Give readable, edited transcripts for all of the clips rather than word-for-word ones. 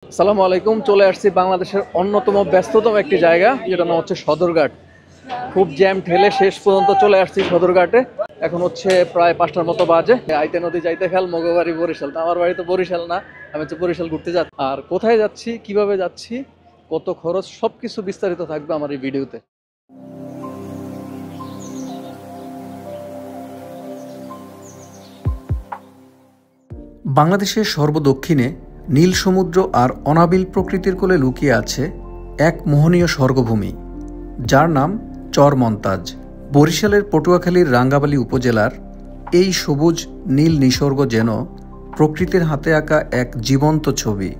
আসসালামু আলাইকুম। চলে আসছি বাংলাদেশের অন্যতম ব্যস্ততম একটি জায়গা, যেটা নাম হচ্ছে সদরঘাট। খুব জ্যাম ঠেলে শেষ পর্যন্ত চলে আসছি সদরঘাটে। এখন হচ্ছে প্রায় 5টার মতো বাজে। আইতে নদী যাইতে খেল, মগবাড়ি বরিশাল। তো আমার বাড়ি তো বরিশাল না, আমি হচ্ছে বরিশাল ঘুরতে যাচ্ছি। আর কোথায় যাচ্ছি, কিভাবে যাচ্ছি, কত খরচ, সবকিছু বিস্তারিত থাকবে আমার এই ভিডিওতে। বাংলাদেশের সর্বদক্ষিণে নীল সমুদ্র আর অনাবিল প্রকৃতির কোলে লুকিয়ে আছে এক মোহনীয় স্বর্গভূমি, যার নাম চর মন্তাজ। বরিশালের পটুয়াখালীর রাঙ্গাবালী উপজেলার এই সবুজ নীল নিসর্গ যেন প্রকৃতির হাতে আঁকা এক জীবন্ত ছবি।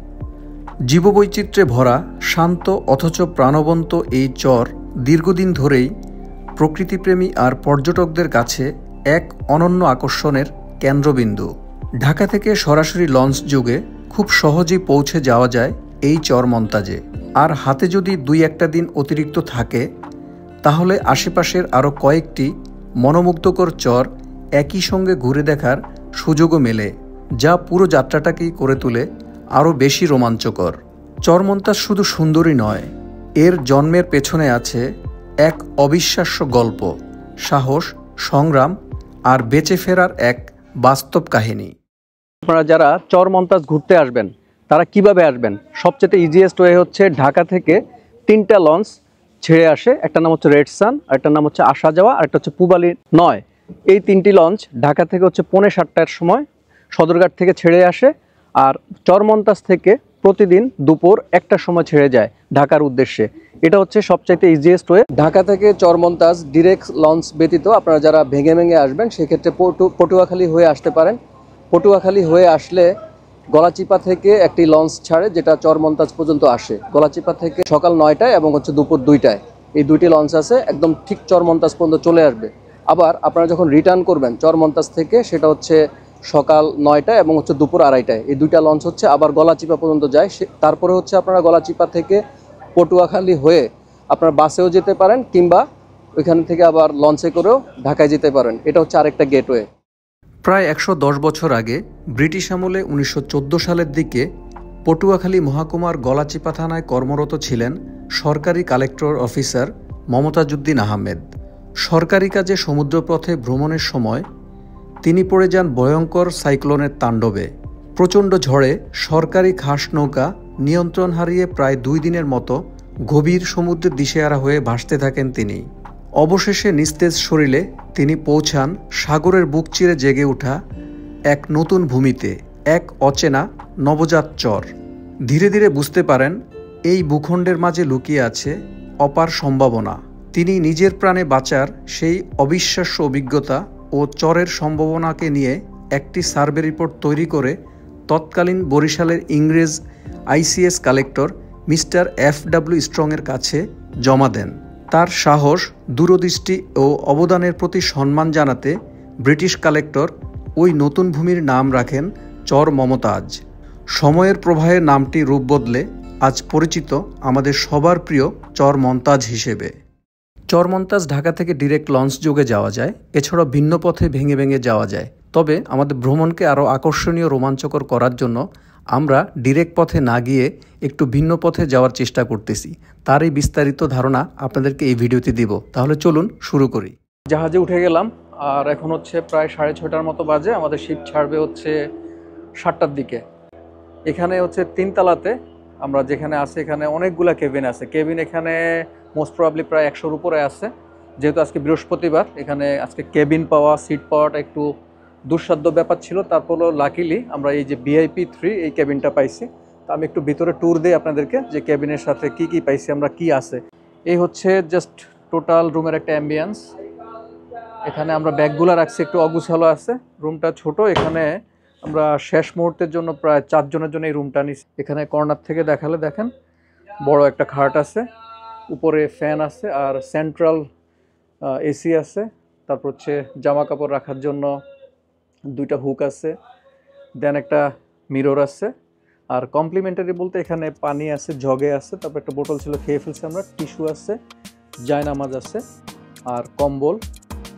জীববৈচিত্র্যে ভরা, শান্ত অথচ প্রাণবন্ত এই চর দীর্ঘদিন ধরেই প্রকৃতিপ্রেমী আর পর্যটকদের কাছে এক অনন্য আকর্ষণের কেন্দ্রবিন্দু। ঢাকা থেকে সরাসরি লঞ্চ যোগে খুব সহজেই পৌঁছে যাওয়া যায় এই চর মন্তাজে। আর হাতে যদি 2-1টা দিন অতিরিক্ত থাকে, তাহলে আশেপাশের আরও কয়েকটি মনোমুগ্ধকর চর একই সঙ্গে ঘুরে দেখার সুযোগও মেলে, যা পুরো যাত্রাটাকেই করে তোলে আরও বেশি রোমাঞ্চকর। চর মন্তাজ শুধু সুন্দরী নয়, এর জন্মের পেছনে আছে এক অবিশ্বাস্য গল্প, সাহস, সংগ্রাম আর বেঁচে ফেরার এক বাস্তব কাহিনী। আপনারা যারা চর মন্তাজ ঘুরতে আসবেন, তারা কিভাবে আসবেন? সবচেয়ে ইজিয়েস্ট ওয়ে হচ্ছে ঢাকা থেকে 3টা লঞ্চ ছেড়ে আসে। একটা নাম হচ্ছে রেড সান, আরেকটার নাম হচ্ছে আসা যাওয়া, আরেকটা হচ্ছে পূবালী 9। এই 3টি লঞ্চ ঢাকা থেকে হচ্ছে 6:45টার সময় সদরঘাট থেকে ছেড়ে আসে। আর চর মন্তাজ থেকে প্রতিদিন দুপুর 1টার সময় ছেড়ে যায় ঢাকার উদ্দেশ্যে। এটা হচ্ছে সবচাইতে ইজিয়েস্ট ওয়ে। ঢাকা থেকে চর মন্তাজ ডিরেক্ট লঞ্চ ব্যতীত আপনারা যারা ভেঙে ভেঙে আসবেন, সেক্ষেত্রে পটুয়াখালী হয়ে আসতে পারেন। পটুয়াখালী হয়ে আসলে গলাচিপা থেকে একটি লঞ্চ ছাড়ে, যেটা চর মন্তাজ পর্যন্ত আসে। গলাচিপা থেকে সকাল 9টায় এবং হচ্ছে দুপুর 2টায় এই 2টি লঞ্চ আছে, একদম ঠিক চর মন্তাজ পর্যন্ত চলে আসবে। আবার আপনারা যখন রিটার্ন করবেন চর মন্তাজ থেকে, সেটা হচ্ছে সকাল 9টায় এবং হচ্ছে দুপুর 2:30টায়। এই 2টা লঞ্চ হচ্ছে আবার গলাচিপা পর্যন্ত যায়। তারপরে হচ্ছে আপনারা গলাচিপা থেকে পটুয়াখালী হয়ে আপনারা বাসেও যেতে পারেন, কিংবা ওইখান থেকে আবার লঞ্চে করেও ঢাকায় যেতে পারেন। এটা হচ্ছে আরেকটা গেটওয়ে। প্রায় 110 বছর আগে ব্রিটিশ আমলে 1914 সালের দিকে পটুয়াখালী মহকুমার গলাচিপা থানায় কর্মরত ছিলেন সরকারি কালেক্টর অফিসার মমতাজউদ্দিন আহমেদ। সরকারি কাজে সমুদ্রপথে ভ্রমণের সময় তিনি পড়ে যান ভয়ঙ্কর সাইক্লোনের তাণ্ডবে। প্রচণ্ড ঝড়ে সরকারি খাস নৌকা নিয়ন্ত্রণ হারিয়ে প্রায় 2 দিনের মতো গভীর সমুদ্রের দিশেহারা হয়ে ভাসতে থাকেন তিনি। অবশেষে নিস্তেজ শরীরে তিনি পৌঁছান সাগরের বুক চিরে জেগে ওঠা এক নতুন ভূমিতে, এক অচেনা নবজাত চর। ধীরে ধীরে বুঝতে পারেন এই ভূখণ্ডের মাঝে লুকিয়ে আছে অপার সম্ভাবনা। তিনি নিজের প্রাণে বাঁচার সেই অবিশ্বাস্য অভিজ্ঞতা ও চরের সম্ভাবনাকে নিয়ে একটি সার্ভে রিপোর্ট তৈরি করে তৎকালীন বরিশালের ইংরেজ আইসিএস কালেক্টর মিস্টার FW স্ট্রংয়ের কাছে জমা দেন। তার সাহস, দূরদৃষ্টি ও অবদানের প্রতি সম্মান জানাতে ব্রিটিশ কালেক্টর ওই নতুন ভূমির নাম রাখেন চর মমতাজ। সময়ের প্রবাহে নামটি রূপ বদলে আজ পরিচিত আমাদের সবার প্রিয় চর মন্তাজ হিসেবে। চর মন্তাজ ঢাকা থেকে ডিরেক্ট লঞ্চ যোগে যাওয়া যায়, এছাড়াও ভিন্ন পথে ভেঙে ভেঙে যাওয়া যায়। তবে আমাদের ভ্রমণকে আরও আকর্ষণীয়, রোমাঞ্চকর করার জন্য আমরা ডিরেক্ট পথে না গিয়ে একটু ভিন্ন পথে যাওয়ার চেষ্টা করতেছি। তারই বিস্তারিত ধারণা আপনাদেরকে এই ভিডিওতে দিব। তাহলে চলুন শুরু করি। জাহাজে উঠে গেলাম, আর এখন হচ্ছে প্রায় 6:30টার মতো বাজে। আমাদের শিপ ছাড়বে হচ্ছে 7টার দিকে। এখানে হচ্ছে 3 তলাতে আমরা যেখানে আছি, এখানে অনেকগুলা কেবিন আছে। কেবিন এখানে মোস্ট প্রবাবলি প্রায় 100-র উপরে আছে। যেহেতু আজকে বৃহস্পতিবার, এখানে আজকে কেবিন পাওয়া, সিট পাওয়াটা একটু দুঃসাধ্য ব্যাপার ছিল। তারপরও লাকিলি আমরা এই যে VIP 3 এই কেবিনটা পাইছি। তো আমি একটু ভিতরে ট্যুর দিই আপনাদেরকে, যে কেবিনের সাথে কি কি পাইছি আমরা, কি আছে। এই হচ্ছে জাস্ট টোটাল রুমের একটা অ্যাম্বিয়েন্স। এখানে আমরা ব্যাগগুলো রাখছি, একটু অগুছালো আছে। রুমটা ছোট। এখানে আমরা শেষ মুহূর্তের জন্য প্রায় 4 জনের জন্য এই রুমটা নিচ্ছি। এখানে কর্নার থেকে দেখালে দেখেন বড় একটা খাট আছে, উপরে ফ্যান আছে, আর সেন্ট্রাল AC আছে। তারপর হচ্ছে জামা কাপড় রাখার জন্য 2টা হুক আছে, দেন একটা মিরর আছে। আর কমপ্লিমেন্টারি বলতে এখানে পানি আছে, জগে আছে, তারপর একটা বোতল ছিল খেয়ে ফেলছি আমরা, টিস্যু আছে, জায়নামাজ আছে, আর কম্বল,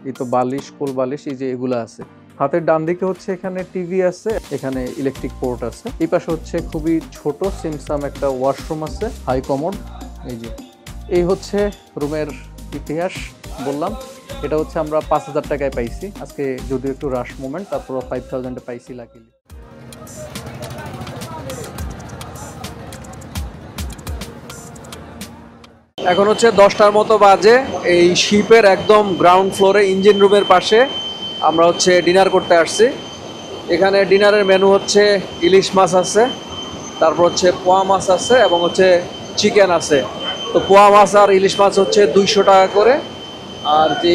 এই তো বালিশ, কোল বালিশ, এই যে এগুলো আছে। হাতের ডান দিকে হচ্ছে এখানে টিভি আছে, এখানে ইলেকট্রিক পোর্ট আছে। এই পাশে হচ্ছে খুবই ছোট সিমসাম একটা ওয়াশরুম আছে, হাই কমোড। এই হচ্ছে রুমের ইতিহাস। বললাম এটা হচ্ছে আমরা 5,000 টাকায় পাইছি আজকে, যদিও একটু রাশ মোমেন্ট, তারপর 5,000-এ পাইছি লাকিলি। এখন হচ্ছে 10টার মতো বাজে। এই শিপের একদম গ্রাউন্ড ফ্লোরে ইঞ্জিন রুমের পাশে আমরা হচ্ছে ডিনার করতে আসছি। এখানে ডিনারের মেনু হচ্ছে ইলিশ মাছ আছে, তারপর হচ্ছে পোয়া মাছ আছে এবং হচ্ছে চিকেন আছে। তো পোয়া মাছ আর ইলিশ মাছ হচ্ছে 200 টাকা করে, আর যে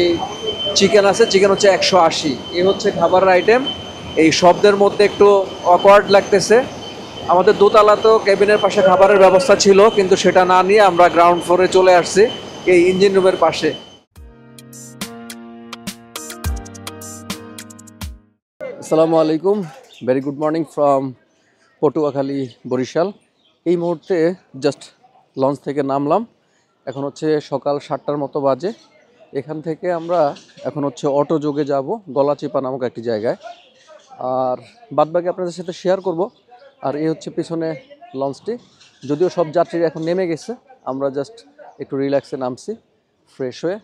চিকেন আছে চিকেন হচ্ছে 180। এই হচ্ছে খাবারের আইটেম। এই শব্দের মধ্যে একটু অকওয়ার্ড লাগতেছে। আমাদের দোতলাতেও কেবিনের পাশে খাবারের ব্যবস্থা ছিল, কিন্তু সেটা না নিয়ে আমরা গ্রাউন্ড ফ্লোরে চলে আসছি এই ইঞ্জিন রুমের পাশে। আসসালামু আলাইকুম, very good morning from Patuakhali, Barishal. এই মুহূর্তে জাস্ট লঞ্চ থেকে নামলাম। এখন হচ্ছে সকাল 7টার মতো বাজে। এখান থেকে আমরা এখন হচ্ছে অটো যোগে যাব গলাচিপা নামক একটি জায়গায়, আর বাদবাকি আপনাদের সাথে শেয়ার করব। আর এই হচ্ছে পিছনে লঞ্চটি, যদিও সব যাত্রীরা এখন নেমে গেছে, আমরা জাস্ট একটু রিল্যাক্সে নামছি ফ্রেশ হয়ে।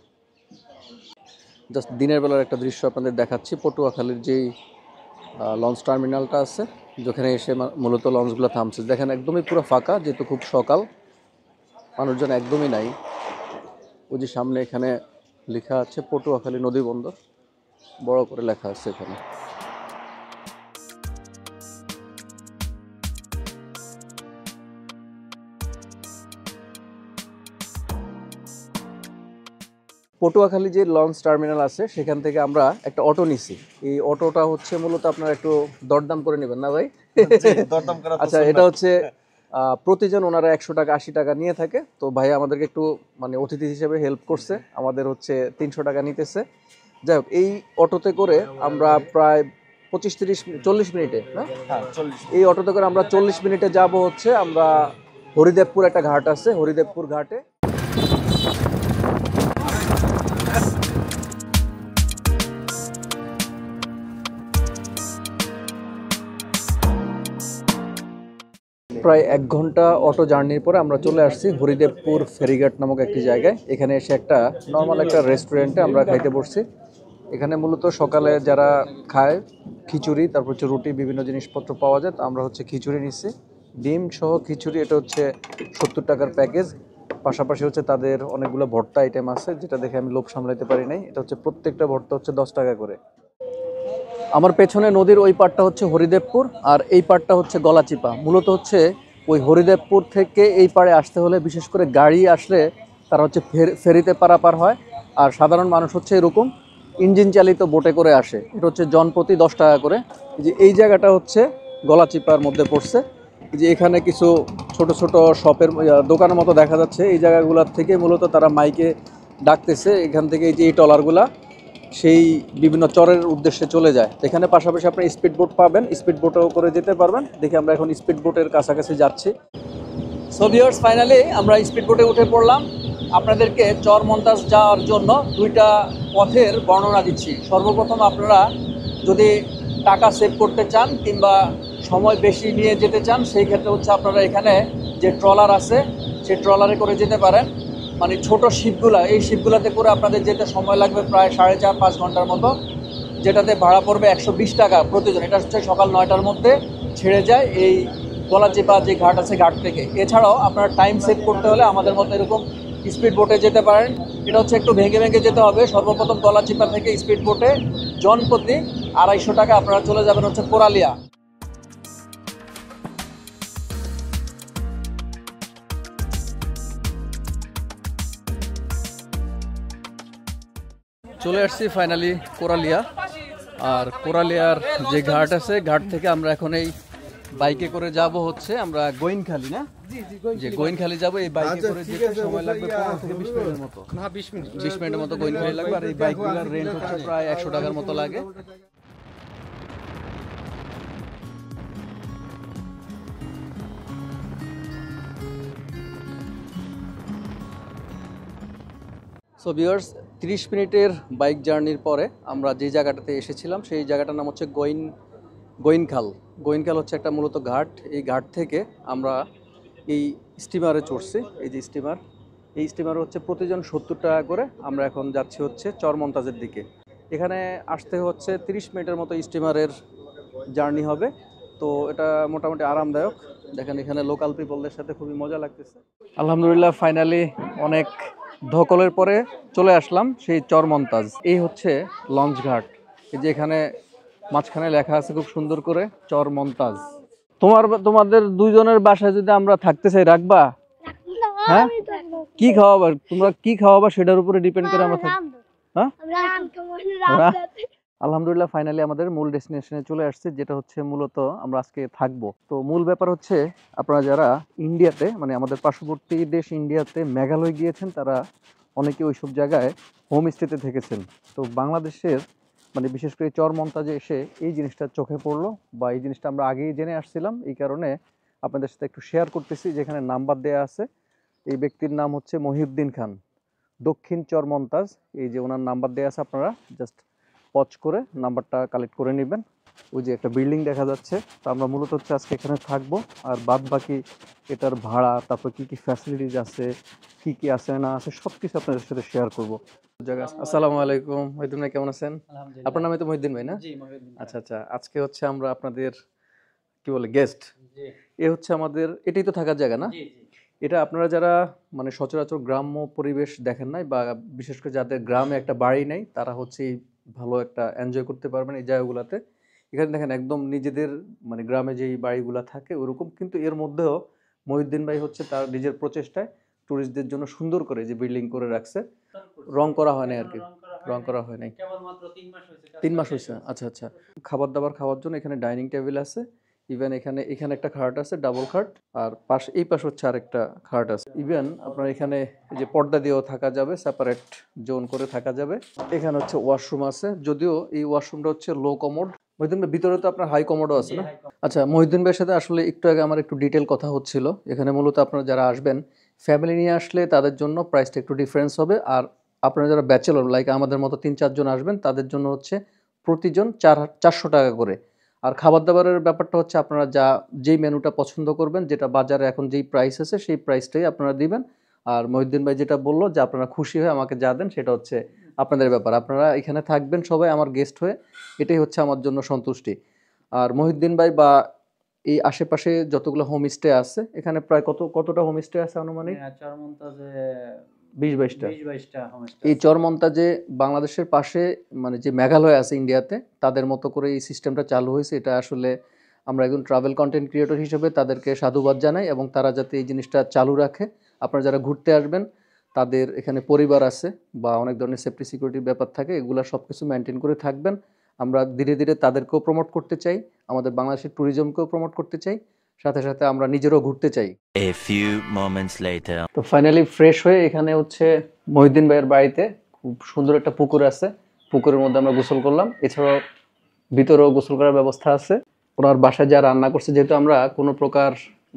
জাস্ট দিনের বেলার একটা দৃশ্য আপনাদের দেখাচ্ছি। পটুয়াখালীর যেই লঞ্চ টার্মিনালটা আছে, যেখানে এসে মূলত লঞ্চগুলো থামছে, দেখেন একদমই পুরো ফাঁকা, যেহেতু খুব সকাল, মানুষজন একদমই নাই। ওই যে সামনে এখানে লেখা আছে পটুয়াখালী নদী বন্দর, বড় করে লেখা আছে এখানে। পটুয়াখালী যে লঞ্চ টার্মিনাল আছে সেখান থেকে আমরা একটা অটো নিছি। এই অটোটা হচ্ছে মূলত আপনারা একটু দরদাম করে নেবেন না ভাই? আচ্ছা, এটা হচ্ছে প্রতিজন ওনারা 100 টাকা 80 টাকা নিয়ে থাকে। তো ভাই আমাদেরকে একটু মানে অতিথি হিসেবে হেল্প করছে, আমাদের হচ্ছে 300 টাকা নিতেছে। যাই হোক, এই অটোতে করে আমরা প্রায় 25-30-40 মিনিটে, হ্যাঁ এই অটোতে করে আমরা 40 মিনিটে যাব হচ্ছে আমরা হরিদেবপুর একটা ঘাট আছে, হরিদেবপুর ঘাটে। প্রায় 1 ঘন্টা অটো জার্নির পরে আমরা চলে আসছি হরিদেবপুর ফেরিঘাট নামক একটি জায়গায়। এখানে এসে একটা নর্মাল একটা রেস্টুরেন্টে আমরা খাইতে বসছি। এখানে মূলত সকালে যারা খায় খিচুড়ি, তারপর হচ্ছে রুটি, বিভিন্ন জিনিসপত্র পাওয়া যায়। তো আমরা হচ্ছে খিচুড়ি নিচ্ছি, ডিম সহ খিচুড়ি। এটা হচ্ছে 70 টাকার প্যাকেজ। পাশাপাশি হচ্ছে তাদের অনেকগুলো ভর্তা আইটেম আছে, যেটা দেখে আমি লোভ সামলাইতে পারি নাই। এটা হচ্ছে প্রত্যেকটা ভর্তা হচ্ছে 10 টাকা করে। আমার পেছনে নদীর ওই পাড়টা হচ্ছে হরিদেবপুর, আর এই পাড়টা হচ্ছে গলাচিপা। মূলত হচ্ছে ওই হরিদেবপুর থেকে এই পাড়ে আসতে হলে, বিশেষ করে গাড়ি আসলে তারা হচ্ছে ফেরিতে পারাপার হয়, আর সাধারণ মানুষ হচ্ছে এরকম ইঞ্জিন চালিত বোটে করে আসে। এটা হচ্ছে জনপ্রতি 10 টাকা করে। যে এই জায়গাটা হচ্ছে গলাচিপার মধ্যে পড়ছে। যে এখানে কিছু ছোট ছোট শপের দোকানের মতো দেখা যাচ্ছে। এই জায়গাগুলোর থেকে মূলত তারা মাইকে ডাকতেছে, এখান থেকে এই যে এই ট্রলারগুলা সেই বিভিন্ন চরের উদ্দেশ্যে চলে যায়। এখানে পাশাপাশি আপনি স্পিড বোট পাবেন, স্পিড বোটেও করে যেতে পারবেন। দেখি আমরা এখন স্পিড বোটের কাছাকাছি যাচ্ছি। সো ভিউয়ার্স, ফাইনালি আমরা স্পিড বোটে উঠে পড়লাম। আপনাদেরকে চর মন্তাজ যাওয়ার জন্য 2টা পথের বর্ণনা দিচ্ছি। সর্বপ্রথম, আপনারা যদি টাকা সেভ করতে চান কিংবা সময় বেশি নিয়ে যেতে চান, সেই ক্ষেত্রে হচ্ছে আপনারা এখানে যে ট্রলার আছে সেই ট্রলারে করে যেতে পারেন। মানে ছোট শিপগুলা, এই শিপগুলাতে করে আপনাদের যেতে সময় লাগবে প্রায় 4.5-5 ঘন্টার মতো, যেটাতে ভাড়া পড়বে 120 টাকা প্রতিজন। এটা হচ্ছে সকাল 9টার মধ্যে ছেড়ে যায় এই গলাচিপা যে ঘাট আছে ঘাট থেকে। এছাড়াও আপনারা টাইম সেভ করতে হলে আমাদের মতো এরকম স্পিড বোটে যেতে পারেন। এটা হচ্ছে একটু ভেঙে ভেঙে যেতে হবে। সর্বপ্রথম গলাচিপা থেকে স্পিড বোটে জনপ্রতি 250 টাকা আপনারা চলে যাবেন হচ্ছে কোরালিয়া। চলে আসছি ফাইনালি কোরালিয়া। আর কোরালিয়ার যে ঘাট আছে, ঘাট থেকে আমরা এখন এই বাইকে করে যাব হচ্ছে আমরা গোইনখালি, না যে গোইনখালি যাব। এই বাইকে করে যেতে সময় লাগবে 15 থেকে 20 মিনিটের মতো, না 20 মিনিটের মতো গোইনখালি লাগবে। আর এই বাইকগুলোর রেন্ট হচ্ছে প্রায় 100 টাকার মতো লাগে। সো ভিউয়ার্স, 30 মিনিটের বাইক জার্নির পরে আমরা যে জায়গাটাতে এসেছিলাম সেই জায়গাটার নাম হচ্ছে গোইনখাল। গোইনখাল হচ্ছে একটা মূলত ঘাট। এই ঘাট থেকে আমরা এই স্টিমারে চড়ছি। এই যে স্টিমার, এই স্টিমার হচ্ছে প্রতিজন 70 টাকা করে। আমরা এখন যাচ্ছি হচ্ছে চরমন্তাজের দিকে। এখানে আসতে হচ্ছে 30 মিনিটের মতো স্টিমারের জার্নি হবে। তো এটা মোটামুটি আরামদায়ক। দেখেন এখানে লোকাল পিপলদের সাথে খুবই মজা লাগতেছে। আলহামদুলিল্লাহ ফাইনালি অনেক ধকলের পরে চলে আসলাম সেই চরমন্তাজ। এই হচ্ছে লঞ্চ ঘাট। এই যে এখানে মাঝখানে লেখা আছে খুব সুন্দর করে চরমন্তাজ। তোমাদের দুইজনের বাসায় যদি আমরা থাকতে চাই রাখবা? হ্যাঁ, কি খাওয়াবা তোমরা, কি খাওয়াবা সেটার উপরে ডিপেন্ড করে আমরা হ্যাঁ। আলহামদুলিল্লাহ ফাইনালি আমাদের মূল ডেস্টিনেশনে চলে আসছে, যেটা হচ্ছে মূলত আমরা আজকে থাকবো। তো মূল ব্যাপার হচ্ছে আপনারা যারা ইন্ডিয়াতে, মানে আমাদের পার্শ্ববর্তী দেশ ইন্ডিয়াতে মেঘালয় গিয়েছেন, তারা অনেকে ওইসব জায়গায় হোমস্টেতে থেকেছেন। তো বাংলাদেশের মানে বিশেষ করে চরমন্তাজে এসে এই জিনিসটা চোখে পড়লো, বা এই জিনিসটা আমরা আগেই জেনে আসছিলাম। এই কারণে আপনাদের সাথে একটু শেয়ার করতেছি। যেখানে নাম্বার দেয়া আছে, এই ব্যক্তির নাম হচ্ছে মহিউদ্দিন খান, দক্ষিণ চরমন্তাজ। এই যে ওনার নাম্বার দেওয়া আছে, আপনারা জাস্ট পজ করে নাম্বারটা কালেক্ট করে নেবেন। ওই যে একটা বিল্ডিং দেখা যাচ্ছে। তো আমরা মূলত হচ্ছে আজকে এখানে থাকবো, আর বাদ বাকি এটার ভাড়া, তারপর কি কি ফ্যাসিলিটিস আছে, কি কি আছে না আছে, সব কিছু আপনাদের সাথে শেয়ার করবো। আসসালামু আলাইকুম, মহিউদ্দিন ভাই কেমন আছেন? আপনার নামে তো মহিউদ্দিন ভাই না? আচ্ছা আচ্ছা, আজকে হচ্ছে আমরা আপনাদের কি বলে গেস্ট। এ হচ্ছে আমাদের, এটাই তো থাকার জায়গা না? এটা আপনারা যারা মানে সচরাচর গ্রাম্য পরিবেশ দেখেন নাই, বা বিশেষ করে যাদের গ্রামে একটা বাড়ি নেই, তারা হচ্ছে এই ভালো একটা এনজয় করতে পারবেন এই জায়গাগুলোতে। এখানে দেখেন একদম নিজেদের মানে গ্রামে যেই বাড়িগুলো থাকে ওরকম, কিন্তু এর মধ্যেও মহিউদ্দিন ভাই হচ্ছে তার নিজের প্রচেষ্টায় টুরিস্টদের জন্য সুন্দর করে যে বিল্ডিং করে রাখছে। রং করা হয় নাই আর কি, রং করা হয় নাই, 3 মাস হয়েছে। আচ্ছা আচ্ছা। খাবার দাবার খাওয়ার জন্য এখানে ডাইনিং টেবিল আছে। ইভেন এখানে এখানে একটা খাট আছে, ডাবল খাট। আর এই পাশে হচ্ছে আরেকটা খাট আছে। ইভেন আপনার এখানে এই যে পর্দা দিয়েও থাকা যাবে, সেপারেট জোন করে থাকা যাবে। এখানে হচ্ছে ওয়াশরুম আছে, যদিও এই ওয়াশরুমটা হচ্ছে লো কমোড। মহিউদ্দিন ভাই, ভিতরে তো আপনার হাই কমোডও আছে না? আচ্ছা, মহিউদ্দিন ভাইয়ের সাথে আসলে একটু আগে আমার একটু ডিটেল কথা হচ্ছিল। এখানে মূলত আপনারা যারা আসবেন ফ্যামিলি নিয়ে আসলে তাদের জন্য প্রাইসটা একটু ডিফারেন্স হবে। আর আপনারা যারা ব্যাচেলর লাইক আমাদের মতো 3-4 জন আসবেন, তাদের জন্য হচ্ছে প্রতিজন 400 টাকা করে। আর খাবার দাবারের ব্যাপারটা হচ্ছে আপনারা যেই মেনুটা পছন্দ করবেন, যেটা বাজারে এখন যেই প্রাইস আছে সেই প্রাইসটাই আপনারা দিবেন। আর মহিউদ্দিন ভাই যেটা বললো যে আপনারা খুশি হয়ে আমাকে যা দেন সেটা হচ্ছে আপনাদের ব্যাপার। আপনারা এখানে থাকবেন সবাই আমার গেস্ট হয়ে, এটাই হচ্ছে আমার জন্য সন্তুষ্টি। আর মহিউদ্দিন ভাই বা এই আশেপাশে যতগুলো হোমস্টে আছে, এখানে প্রায় কতটা হোমস্টে আছে আনুমানিক? 20-22টা। এই চরমন্তাজে বাংলাদেশের পাশে মানে যে মেঘালয় আছে ইন্ডিয়াতে, তাদের মতো করে এই সিস্টেমটা চালু হয়েছে। এটা আসলে আমরা একজন ট্রাভেল কন্টেন্ট ক্রিয়েটর হিসেবে তাদেরকে সাধুবাদ জানাই, এবং তারা যাতে এই জিনিসটা চালু রাখে। আপনারা যারা ঘুরতে আসবেন, তাদের এখানে পরিবার আছে বা অনেক ধরনের সেফটি সিকিউরিটির ব্যাপার থাকে, এগুলো সব কিছু মেনটেন করে থাকবেন। আমরা ধীরে ধীরে তাদেরকেও প্রমোট করতে চাই, আমাদের বাংলাদেশের ট্যুরিজমকেও প্রমোট করতে চাই, সাথে সাথে আমরা নিজেরও ঘুরতে চাই। A few moments later. তো ফাইনালি ফ্রেশ হয়ে এখানে হচ্ছে মহিউদ্দিন ভাইয়ের বাড়িতে খুব সুন্দর একটা পুকুর আছে। পুকুরের মধ্যে আমরা গোসল করলাম। এছাড়াও ভিতরেও গোসল করার ব্যবস্থা আছে। ওনার বাসায় যা রান্না করছে, যেহেতু আমরা কোনো প্রকার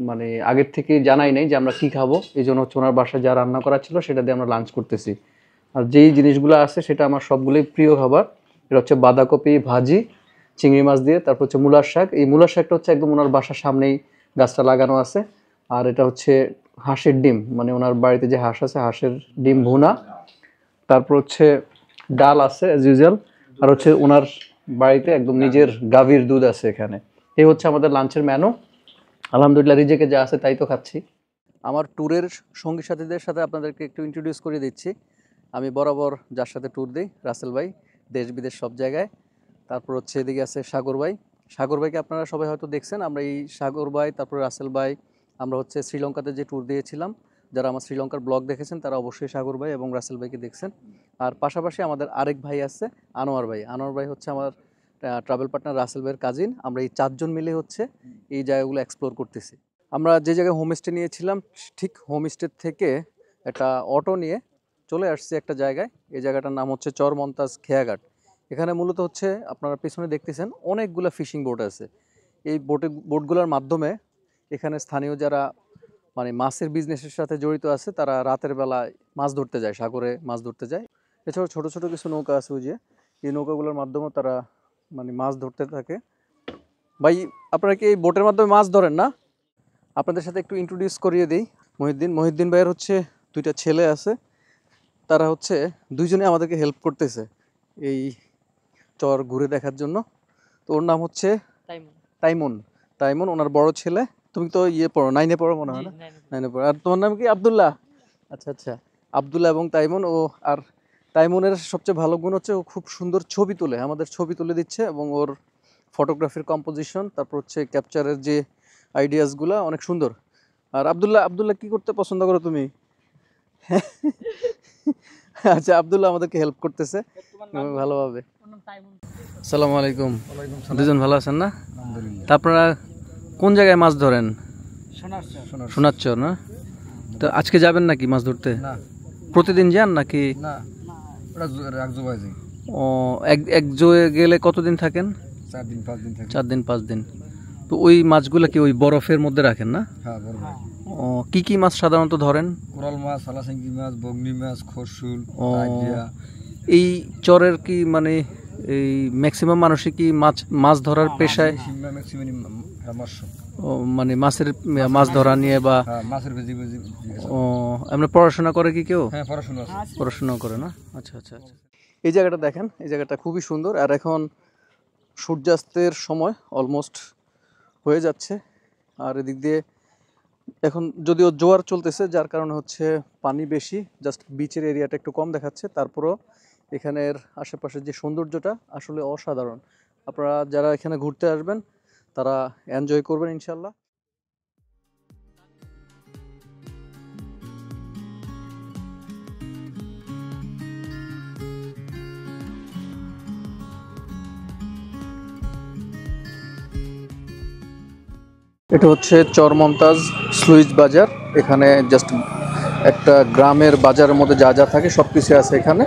মানে আগের থেকে জানাই নাই যে আমরা কি খাবো, এই জন্য হচ্ছে ওনার বাসায় যা রান্না করা ছিল সেটা দিয়ে আমরা লাঞ্চ করতেছি। আর যেই জিনিসগুলো আছে সেটা আমার সবগুলোই প্রিয় খাবার। এটা হচ্ছে বাঁধাকপি ভাজি চিংড়ি মাছ দিয়ে, তারপর হচ্ছে মূলার শাক। এই মূলার শাকটা হচ্ছে একদম ওনার বাসার সামনেই গাছটা লাগানো আছে। আর এটা হচ্ছে হাঁসের ডিম, মানে ওনার বাড়িতে যে হাঁস আছে হাঁসের ডিম ভুনা। তারপর হচ্ছে ডাল আছে অ্যাজ ইউজুয়াল। আর হচ্ছে ওনার বাড়িতে একদম নিজের গাভীর দুধ আছে এখানে। এই হচ্ছে আমাদের লাঞ্চের মেনু। আলহামদুলিল্লাহ রিজেকে যা আছে তাই তো খাচ্ছি। আমার ট্যুরের সঙ্গী সাথীদের সাথে আপনাদেরকে একটু ইন্ট্রোডিউস করে দিচ্ছি। আমি বরাবর যার সাথে ট্যুর দিই, রাসেল ভাই, দেশ বিদেশ সব জায়গায়। তারপর হচ্ছে এদিকে আছে সাগর ভাই। সাগর ভাইকে আপনারা সবাই হয়তো দেখছেন। আমরা এই সাগর ভাই, তারপর রাসেল ভাই, আমরা হচ্ছে শ্রীলঙ্কাতে যে ট্যুর দিয়েছিলাম, যারা আমার শ্রীলঙ্কার ব্লগ দেখেছেন তারা অবশ্যই সাগর ভাই এবং রাসেল ভাইকে দেখছেন। আর পাশাপাশি আমাদের আরেক ভাই আছে আনোয়ার ভাই। আনোয়ার ভাই হচ্ছে আমার ট্রাভেল পার্টনার রাসেল ভাইয়ের কাজিন। আমরা এই 4 জন মিলে হচ্ছে এই জায়গাগুলো এক্সপ্লোর করতেছি। আমরা যে জায়গায় হোমস্টে নিয়েছিলাম, ঠিক হোমস্টে থেকে একটা অটো নিয়ে চলে আসছি একটা জায়গায়। এই জায়গাটার নাম হচ্ছে চরমন্তাজ খেয়াঘাট। এখানে মূলত হচ্ছে আপনারা পিছনে দেখতেছেন অনেকগুলো ফিশিং বোট আছে। এই বোটগুলোর মাধ্যমে এখানে স্থানীয় যারা মানে মাছের বিজনেসের সাথে জড়িত আছে, তারা রাতের বেলায় মাছ ধরতে যায়, সাগরে মাছ ধরতে যায়। এছাড়াও ছোট ছোট কিছু নৌকা আছে ওই যে, এই নৌকাগুলোর মাধ্যমে তারা মানে মাছ ধরতে থাকে। ভাই আপনারা কি এই বোটের মাধ্যমে মাছ ধরেন না? আপনাদের সাথে একটু ইন্ট্রোডিউস করিয়ে দিই। মহিউদ্দিন ভাইয়ের হচ্ছে 2টা ছেলে আছে, তারা হচ্ছে দুইজনে আমাদেরকে হেল্প করতেছে এই চর ঘুরে দেখার জন্য। তো ওর নাম হচ্ছে তাইমুন, ওনার বড় ছেলে। তুমি তো পড়ো, 9-এ পড়ো মনে হয় না? 9-এ পড়ো। আর তোমার নাম কি? আব্দুল্লাহ। আচ্ছা, আব্দুল্লাহ এবং তাইমুন। আর তাইমুনের সবচেয়ে ভালো গুণ হচ্ছে ও খুব সুন্দর ছবি তোলে, আমাদের ছবি তুলে দিচ্ছে, এবং ওর ফটোগ্রাফির কম্পোজিশন, তারপর হচ্ছে ক্যাপচারের যে আইডিয়াসগুলো অনেক সুন্দর। আর আব্দুল্লাহ কি করতে পছন্দ করো তুমি? আচ্ছা, আব্দুল্লাহ আমাদেরকে হেল্প করতেছে ভালোভাবে। আসসালামু আলাইকুম। দুজন ভালো আছেন না? তা আপনারা কোন জায়গায় মাছ ধরেন? সোনারচর না? তো আজকে যাবেন নাকি মাছ ধরতে? প্রতিদিন যান নাকি? ও, এক জোয়ে গেলে কতদিন থাকেন? 4-5 দিন। তো ওই মাছগুলো কি ওই বরফের মধ্যে রাখেন না? ও, কি মাছ সাধারণত ধরেন? কোরাল মাছ, সালাশিঙ্গি মাছ, বগনি মাছ, খরশুল। এই চরের কি মানে এই ম্যাক্সিমাম মানুষই কি মাছ ধরার পেশায়? ও, মানে মাছ ধরা নিয়ে বা ও আমরা পড়াশোনা করে কি কেউ? পড়াশোনা করে না? আচ্ছা। এই জায়গাটা দেখেন, এই জায়গাটা খুবই সুন্দর। আর এখন সূর্যাস্তের সময় অলমোস্ট হয়ে যাচ্ছে। আর এদিক দিয়ে এখন যদিও জোয়ার চলতেছে, যার কারণে হচ্ছে পানি বেশি, জাস্ট বিচের এরিয়াটা একটু কম দেখাচ্ছে। তারপরও এখানের আশেপাশের যে সৌন্দর্যটা আসলে অসাধারণ। আপনারা যারা এখানে ঘুরতে আসবেন তারা এনজয় করবেন ইনশাল্লাহ। এটা হচ্ছে চর মমতাজ স্লুইস বাজার। এখানে জাস্ট একটা গ্রামের বাজারের মধ্যে যা থাকে সব কিছু আছে এখানে।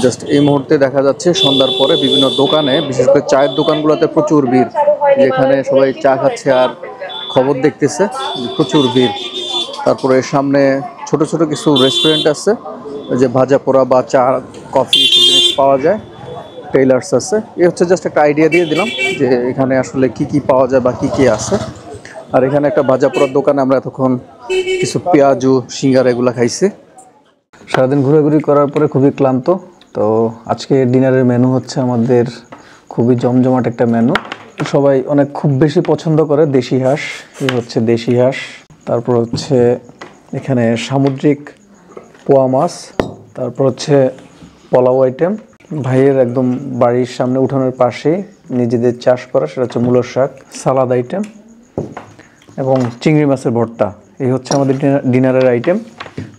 জাস্ট এই মুহূর্তে দেখা যাচ্ছে সন্ধ্যার পরে বিভিন্ন দোকানে, বিশেষ করে চায়ের দোকানগুলোতে প্রচুর ভিড়। যেখানে সবাই চা খাচ্ছে আর খবর দেখতেছে, প্রচুর ভিড়। তারপরে সামনে ছোট ছোট কিছু রেস্টুরেন্ট আছে, যে ভাজা পোড়া বা চা কফি সব জিনিস পাওয়া যায়। টেইলার্স আছে। এই হচ্ছে জাস্ট একটা আইডিয়া দিয়ে দিলাম যে এখানে আসলে কি পাওয়া যায় বা কি আছে। আর এখানে একটা ভাজা পোড়ার দোকানে আমরা এতক্ষণ কিছু পেঁয়াজু, সিঙ্গারা এগুলো খাইছি। সারাদিন ঘোরাঘুরি করার পরে খুবই ক্লান্ত। তো আজকে ডিনারের মেনু হচ্ছে আমাদের খুবই জমজমাট একটা মেনু। সবাই খুব বেশি পছন্দ করে দেশি হাঁস। এই হচ্ছে দেশি হাঁস। তারপর হচ্ছে এখানে সামুদ্রিক পোয়া মাছ। তারপর হচ্ছে পোলাও আইটেম। ভাইয়ের একদম বাড়ির সামনে উঠানের পাশেই নিজেদের চাষ করা, সেটা হচ্ছে মূলোর শাক। সালাদ আইটেম এবং চিংড়ি মাছের ভর্তা। এই হচ্ছে আমাদের ডিনারের আইটেম।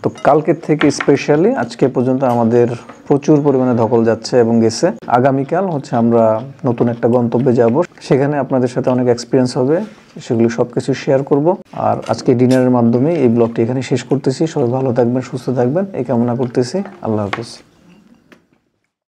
তো কালকের থেকে স্পেশালি আজকে পর্যন্ত আমাদের প্রচুর পরিমাণে ধকল যাচ্ছে এবং গেছে। আগামীকাল হচ্ছে আমরা নতুন একটা গন্তব্যে যাব, সেখানে আপনাদের সাথে অনেক এক্সপিরিয়েন্স হবে, সেগুলো সব কিছু শেয়ার করব। আর আজকে ডিনারের মাধ্যমে এই ব্লগটি এখানে শেষ করতেছি। সবাই ভালো থাকবেন, সুস্থ থাকবেন এই কামনা করতেছি। আল্লাহ হাফিজ।